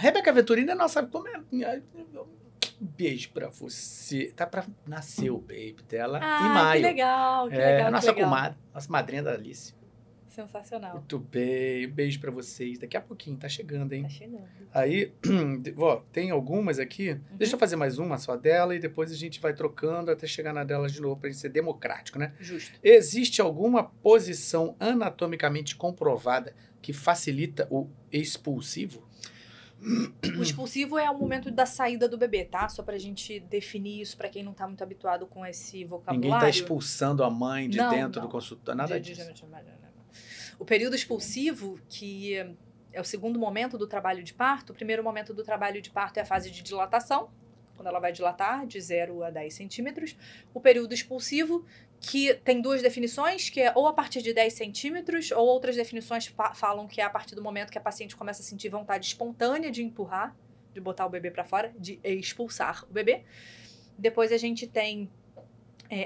Rebeca Venturini é nossa... Beijo pra você. Tá pra nascer o baby dela em maio. Que legal, que É legal. a nossa que legal. comadre, nossa madrinha da Alice. Sensacional. Muito bem, beijo pra vocês. Daqui a pouquinho, tá chegando, hein? Tá chegando. Aí, ó, tem algumas aqui. Deixa eu fazer mais uma só dela e depois a gente vai trocando até chegar na dela de novo pra gente ser democrático, né? Justo. Existe alguma posição anatomicamente comprovada que facilita o expulsivo? O expulsivo é o momento da saída do bebê, tá? Só pra gente definir isso pra quem não tá muito habituado com esse vocabulário. Ninguém tá expulsando a mãe de dentro do consultório, nada disso. O período expulsivo, que é o segundo momento do trabalho de parto, o primeiro momento do trabalho de parto é a fase de dilatação, quando ela vai dilatar de 0 a 10 centímetros. O período expulsivo, que tem duas definições, que é ou a partir de 10 centímetros, ou outras definições falam que é a partir do momento que a paciente começa a sentir vontade espontânea de empurrar, de botar o bebê para fora, de expulsar o bebê. Depois a gente tem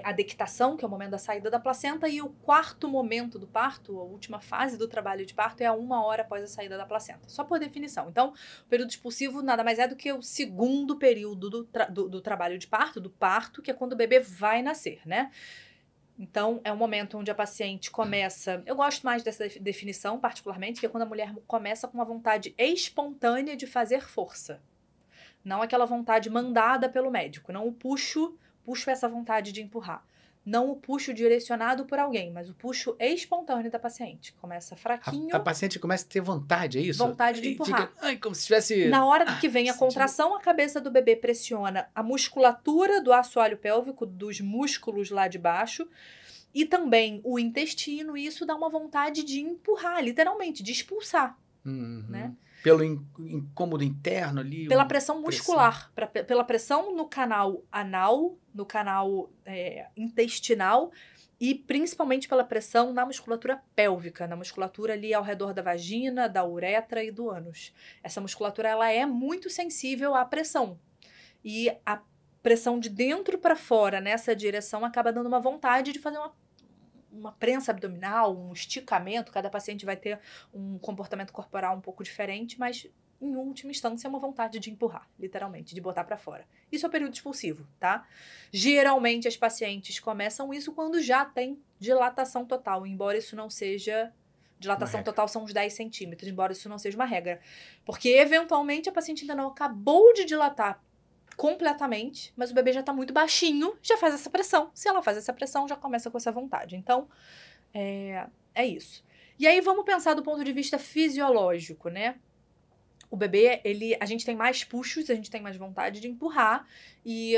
a dectação, que é o momento da saída da placenta, e o quarto momento do parto, a última fase do trabalho de parto, é a 1 hora após a saída da placenta. Só por definição. Então, o período expulsivo nada mais é do que o segundo período do trabalho de parto, do parto, que é quando o bebê vai nascer, né? Então, é um momento onde a paciente começa... Eu gosto mais dessa definição, particularmente, que é quando a mulher começa com uma vontade espontânea de fazer força. Não aquela vontade mandada pelo médico. Não o puxo essa vontade de empurrar. Não o puxo direcionado por alguém, mas o puxo espontâneo da paciente. Começa fraquinho. A paciente começa a ter vontade, é isso? Vontade de empurrar. Fica, como se tivesse... Na hora que vem a contração, a cabeça do bebê pressiona a musculatura do assoalho pélvico, dos músculos lá de baixo, e também o intestino, e isso dá uma vontade de empurrar, literalmente, de expulsar, né? Pelo incômodo interno ali? Pela pressão muscular, pela pressão no canal anal, no canal intestinal, e principalmente pela pressão na musculatura pélvica, na musculatura ali ao redor da vagina, da uretra e do ânus. Essa musculatura, ela é muito sensível à pressão. E a pressão de dentro para fora nessa direção acaba dando uma vontade de fazer uma prensa abdominal, um esticamento. Cada paciente vai ter um comportamento corporal um pouco diferente, mas em última instância é uma vontade de empurrar, literalmente, de botar para fora. Isso é o período expulsivo, tá? Geralmente as pacientes começam isso quando já tem dilatação total, embora isso não seja... Dilatação total são uns 10 centímetros, embora isso não seja uma regra. Porque, eventualmente, a paciente ainda não acabou de dilatar completamente, mas o bebê já tá muito baixinho, já faz essa pressão. Se ela faz essa pressão, já começa com essa vontade. Então, é isso. E aí, vamos pensar do ponto de vista fisiológico, né? O bebê, a gente tem mais puxos, a gente tem mais vontade de empurrar, e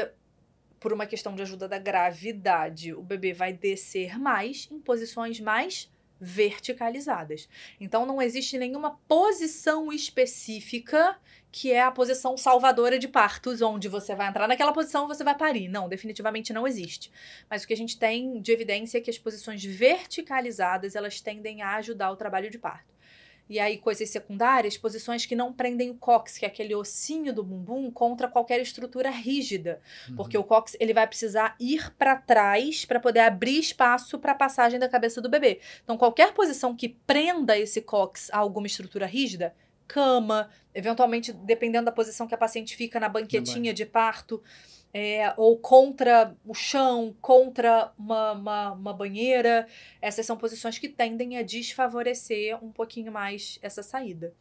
por uma questão de ajuda da gravidade, o bebê vai descer mais em posições mais verticalizadas. Então, não existe nenhuma posição específica que é a posição salvadora de partos, onde você vai entrar naquela posição e você vai parir. Não, definitivamente não existe. Mas o que a gente tem de evidência é que as posições verticalizadas, elas tendem a ajudar o trabalho de parto. E aí, coisas secundárias, posições que não prendem o cóccix, que é aquele ossinho do bumbum, contra qualquer estrutura rígida. Porque o cóccix, ele vai precisar ir para trás para poder abrir espaço para a passagem da cabeça do bebê. Então, qualquer posição que prenda esse cóccix a alguma estrutura rígida, cama, eventualmente, dependendo da posição que a paciente fica na banquetinha de parto, ou contra o chão, contra uma banheira. Essas são posições que tendem a desfavorecer um pouquinho mais essa saída.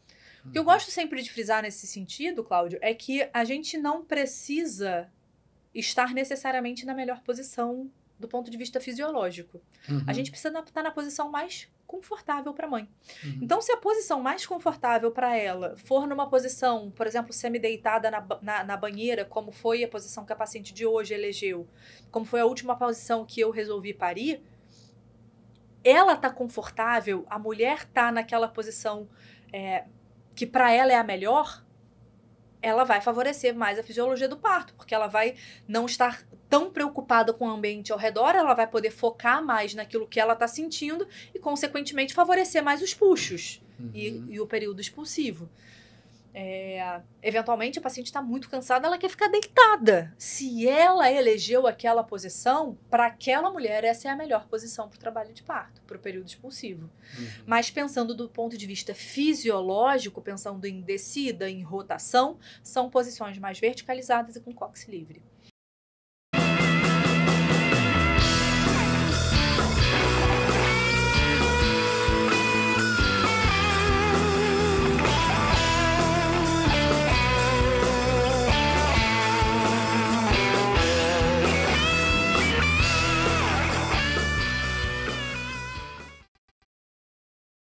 O que eu gosto sempre de frisar nesse sentido, Cláudio, é que a gente não precisa estar necessariamente na melhor posição do ponto de vista fisiológico. A gente precisa estar na posição mais confortável para a mãe. Então, se a posição mais confortável para ela for numa posição, por exemplo, semi-deitada na banheira, como foi a posição que a paciente de hoje elegeu, como foi a última posição que eu resolvi parir, ela tá confortável, a mulher tá naquela posição que para ela é a melhor, ela vai favorecer mais a fisiologia do parto, porque ela vai não estar tão preocupada com o ambiente ao redor, ela vai poder focar mais naquilo que ela está sentindo e, consequentemente, favorecer mais os puxos e o período expulsivo. Eventualmente, a paciente está muito cansada, ela quer ficar deitada. Se ela elegeu aquela posição, para aquela mulher, essa é a melhor posição para o trabalho de parto, para o período expulsivo. Mas pensando do ponto de vista fisiológico, pensando em descida, em rotação, são posições mais verticalizadas e com cox livre.